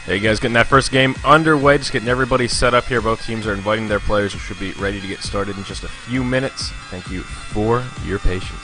Hey guys, getting that first game underway, just getting everybody set up here. Both teams are inviting their players who should be ready to get started in just a few minutes. Thank you for your patience.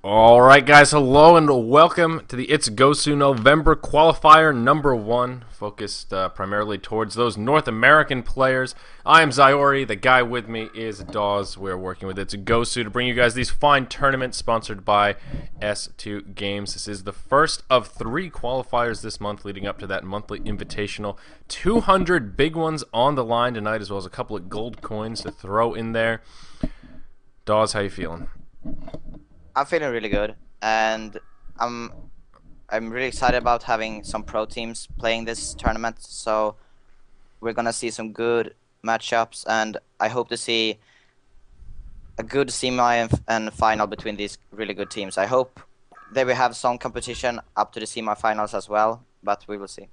Alright guys, hello and welcome to the It's Gosu November Qualifier number 1, focused primarily towards those North American players. I am Zyori, the guy with me is Dawes. We're working with It's Gosu to bring you guys these fine tournaments sponsored by S2 Games. This is the first of 3 qualifiers this month leading up to that monthly invitational. 200 big ones on the line tonight, as well as a couple of gold coins to throw in there. Dawes, how you feeling? I'm feeling really good, and I'm really excited about having some pro teams playing this tournament. So we're gonna see some good matchups, and I hope to see a good semi and final between these really good teams. I hope that we have some competition up to the semi-finals as well, but we will see.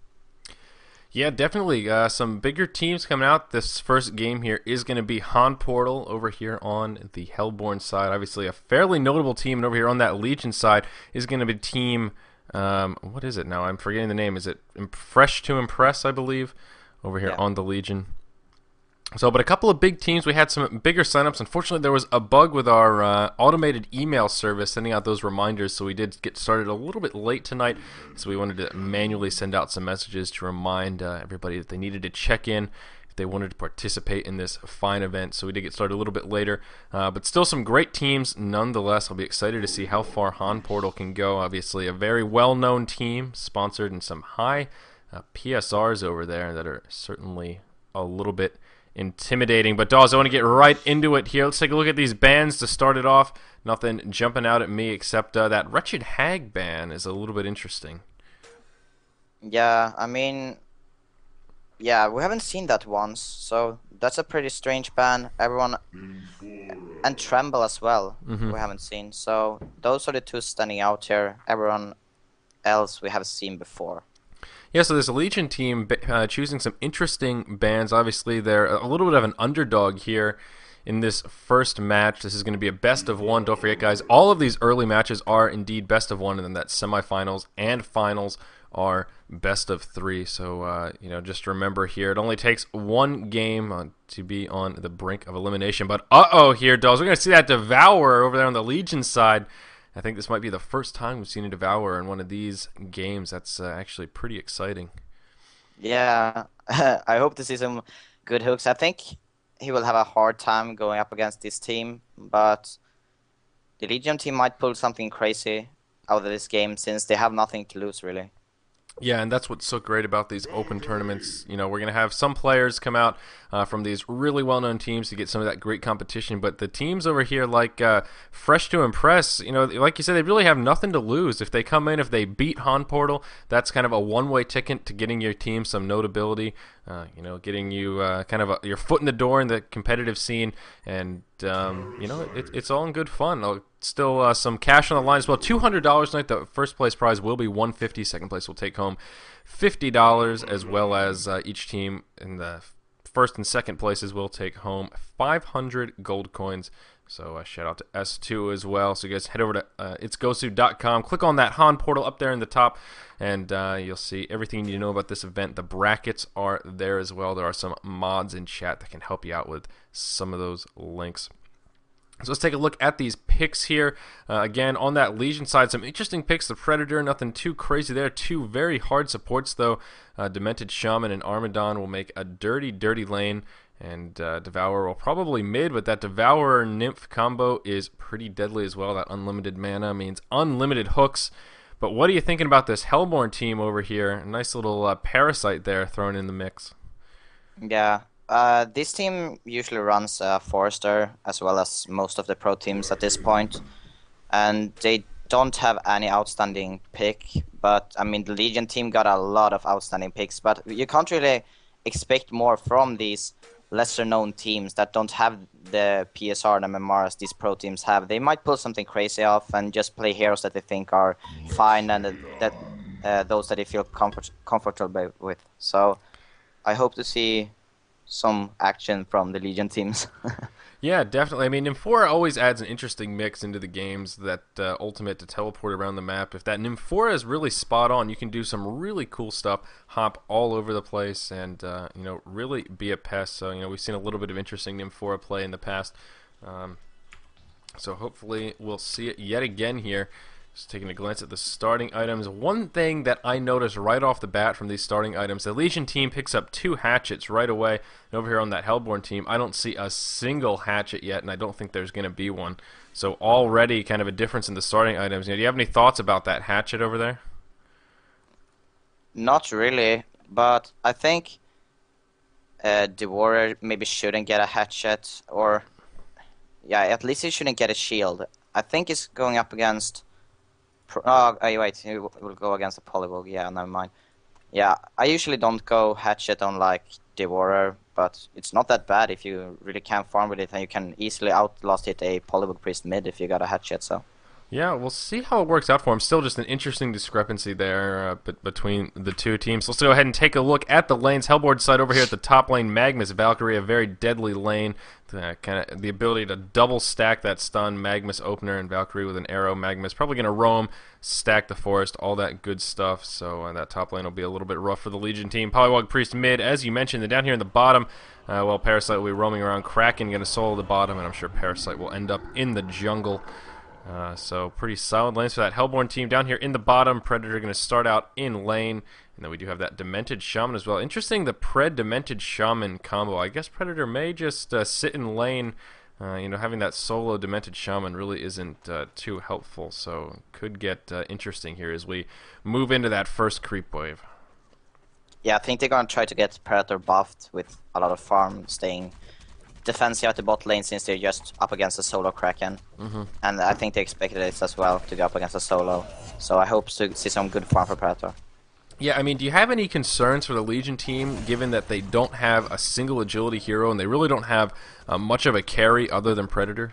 Yeah, definitely. Some bigger teams coming out. This first game here is going to be Han Portal over here on the Hellborn side. Obviously, a fairly notable team. And over here on that Legion side is going to be team... what is it now? I'm forgetting the name. Is it Fresh to Impress, I believe, over here on the Legion. So, but a couple of big teams. We had some bigger signups. Unfortunately, there was a bug with our automated email service sending out those reminders, so we did get started a little bit late tonight. So we wanted to manually send out some messages to remind everybody that they needed to check in if they wanted to participate in this fine event. So we did get started a little bit later, but still some great teams nonetheless. I'll be excited to see how far Han Portal can go. Obviously, a very well-known team, sponsored in some high PSRs over there that are certainly a little bit intimidating. But Dawes, I want to get right into it here. Let's take a look at these bans to start it off. Nothing jumping out at me except that Wretched Hag ban is a little bit interesting. Yeah, I mean, yeah, we haven't seen that once, so that's a pretty strange ban. Everyone, and Tremble as well, we haven't seen. So those are the two standing out here. Everyone else we have seen before. Yeah, so this Legion team choosing some interesting bans. Obviously, they're a little bit of an underdog here in this first match. This is going to be a best of one. Don't forget, guys, all of these early matches are indeed best of one, and then that semifinals and finals are best of three. So, just remember here, it only takes one game to be on the brink of elimination. But, here, Dolls, we're going to see that Devourer over there on the Legion side. I think this might be the first time we've seen a Devourer in one of these games. That's actually pretty exciting. Yeah, I hope to see some good hooks. I think he will have a hard time going up against this team, but the Legion team might pull something crazy out of this game since they have nothing to lose, really. Yeah, and that's what's so great about these open tournaments. We're going to have some players come out from these really well-known teams to get some of that great competition, but the teams over here, like Fresh to Impress, like you said, they really have nothing to lose. If they come in, if they beat Han Portal, that's kind of a one-way ticket to getting your team some notability, getting you kind of your foot in the door in the competitive scene, and it's all in good fun. Still some cash on the line as well. $200 tonight. The first place prize will be $150. Second place will take home $50, as well as each team in the first and second places will take home 500 gold coins. So shout out to S2 as well. So you guys head over to itsgosu.com. Click on that Han portal up there in the top, and you'll see everything you need to know about this event. The brackets are there as well. There are some mods in chat that can help you out with some of those links. So let's take a look at these picks here. Again, on that Legion side, some interesting picks. The Predator, nothing too crazy there. Two very hard supports, though. Demented Shaman and Armadon will make a dirty, dirty lane. And Devourer will probably mid, but that Devourer Nymph combo is pretty deadly as well. That unlimited mana means unlimited hooks. But what are you thinking about this Hellborn team over here? A nice little Parasite there thrown in the mix. Yeah. This team usually runs Forester as well as most of the pro teams at this point, and they don't have any outstanding pick. But I mean, the Legion team got a lot of outstanding picks, but you can't really expect more from these lesser-known teams that don't have the PSR and MMR as these pro teams have. They might pull something crazy off and just play heroes that they think are fine and those that they feel comfortable with. So I hope to see some action from the Legion teams. Yeah, definitely. I mean, Nymphora always adds an interesting mix into the games, that ultimate to teleport around the map. If that Nymphora is really spot on, you can do some really cool stuff, hop all over the place, and really be a pest. So we've seen a little bit of interesting Nymphora play in the past. So hopefully we'll see it yet again here. Just taking a glance at the starting items. One thing that I noticed right off the bat from these starting items, the Legion team picks up 2 hatchets right away. And over here on that Hellborn team, I don't see a single hatchet yet, and I don't think there's going to be one. So already kind of a difference in the starting items. Do you have any thoughts about that hatchet over there? Not really, but I think the warrior maybe shouldn't get a hatchet, or yeah, at least he shouldn't get a shield. I think he's going up against... wait, he will go against a Polywog. Yeah, never mind. Yeah, I usually don't go hatchet on like Devourer, but it's not that bad if you really can farm with it, and you can easily outlast hit a Polywog Priest mid if you got a hatchet. So yeah, we'll see how it works out for him. Still just an interesting discrepancy there between the two teams. So let's go ahead and take a look at the lanes. Hellboard side over here at the top lane, Magnus Valkyrie, a very deadly lane. Kind of the ability to double stack that stun, Magnus opener and Valkyrie with an arrow. Magnus probably going to roam, stack the forest, all that good stuff. So that top lane will be a little bit rough for the Legion team. Polywog Priest mid, as you mentioned. Then down here in the bottom, Parasite will be roaming around. Kraken going to solo the bottom, and I'm sure Parasite will end up in the jungle. So pretty solid lanes for that Hellborn team. Down here in the bottom, Predator going to start out in lane. And then we do have that Demented Shaman as well. Interesting, the Pred Demented Shaman combo. I guess Predator may just sit in lane. Having that solo Demented Shaman really isn't too helpful. So could get interesting here as we move into that first creep wave. Yeah, I think they're gonna try to get Predator buffed with a lot of farm staying defensive at the bot lane since they're just up against a solo Kraken. And I think they expected it as well to go up against a solo. So I hope to see some good farm for Predator. Yeah, I mean, do you have any concerns for the Legion team, given that they don't have a single agility hero and they really don't have much of a carry other than Predator?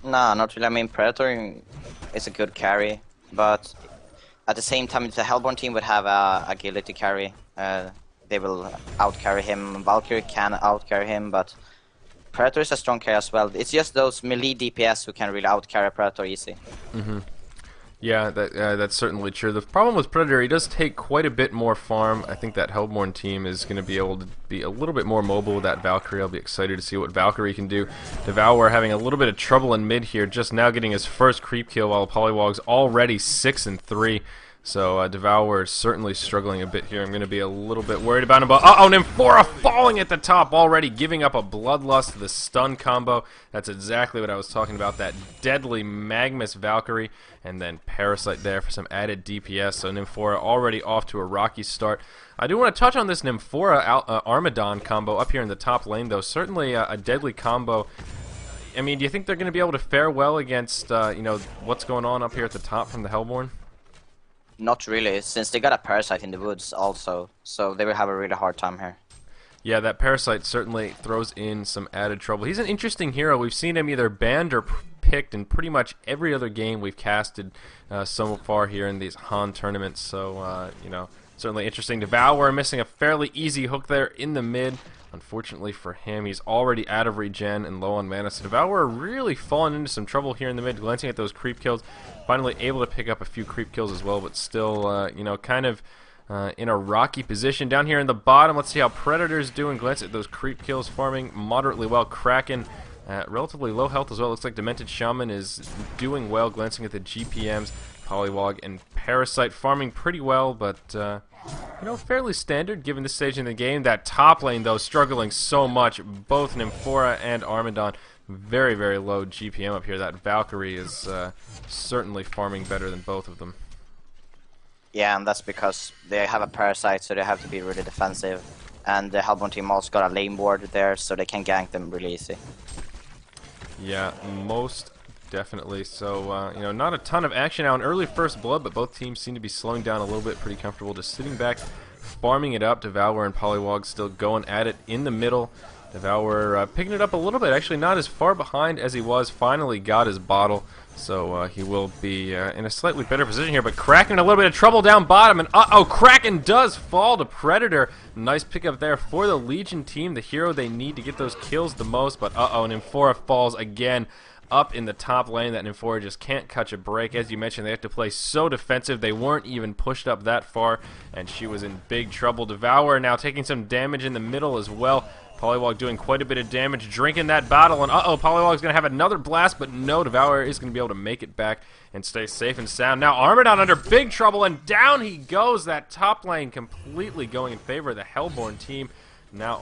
Nah, not really. I mean, Predator is a good carry, but at the same time, if the Hellborn team would have a agility carry, they will outcarry him. Valkyrie can outcarry him, but Predator is a strong carry as well. It's just those melee DPS who can really outcarry Predator easy. Yeah, that's certainly true. The problem with Predator, he does take quite a bit more farm. I think that Hellborn team is going to be able to be a little bit more mobile with that Valkyrie. I'll be excited to see what Valkyrie can do. Devour having a little bit of trouble in mid here, just now getting his first creep kill while Polywog's already 6-3. So Devour is certainly struggling a bit here. I'm going to be a little bit worried about him. But Nymphora falling at the top already, giving up a Bloodlust, the stun combo. That's exactly what I was talking about. That deadly Magmus Valkyrie, and then Parasite there for some added DPS. So Nymphora already off to a rocky start. I do want to touch on this Nymphora Armadon combo up here in the top lane, though. Certainly a deadly combo. I mean, do you think they're going to be able to fare well against what's going on up here at the top from the Hellborn? Not really, since they got a Parasite in the woods also, so they will have a really hard time here. Yeah, that Parasite certainly throws in some added trouble. He's an interesting hero. We've seen him either banned or picked in pretty much every other game we've casted so far here in these Han tournaments. So, certainly interesting. Devour missing a fairly easy hook there in the mid. Unfortunately for him, he's already out of regen and low on mana. So Devour really fallen into some trouble here in the mid, glancing at those creep kills. Finally able to pick up a few creep kills as well, but still, kind of in a rocky position. Down here in the bottom, let's see how Predator's doing. Glance at those creep kills, farming moderately well. Kraken relatively low health as well. Looks like Demented Shaman is doing well, glancing at the GPMs. Polywog and Parasite farming pretty well, but fairly standard given this stage in the game. That top lane, though, struggling so much. Both Nymphora and Armadon very, very low GPM up here. That Valkyrie is certainly farming better than both of them. Yeah, and that's because they have a Parasite, so they have to be really defensive. And the Hellborn team also got a lane ward there, so they can gank them really easy. Yeah, most definitely. So, not a ton of action now in early first blood, but both teams seem to be slowing down a little bit, pretty comfortable, just sitting back, farming it up. Devour and Polywog still going at it in the middle. Devour picking it up a little bit, actually not as far behind as he was. Finally got his bottle, so he will be in a slightly better position here. But Kraken in a little bit of trouble down bottom, and Kraken does fall to Predator. Nice pickup there for the Legion team, the hero they need to get those kills the most. But Nymphora falls again up in the top lane. That Nymphora just can't catch a break. As you mentioned, they have to play so defensive. They weren't even pushed up that far, and she was in big trouble. Devour now taking some damage in the middle as well. Polywog doing quite a bit of damage, drinking that battle, and Polywog's going to have another blast, but no, Devour is going to be able to make it back and stay safe and sound. Now Armadon under big trouble, and down he goes. That top lane completely going in favor of the Hellborn team. Now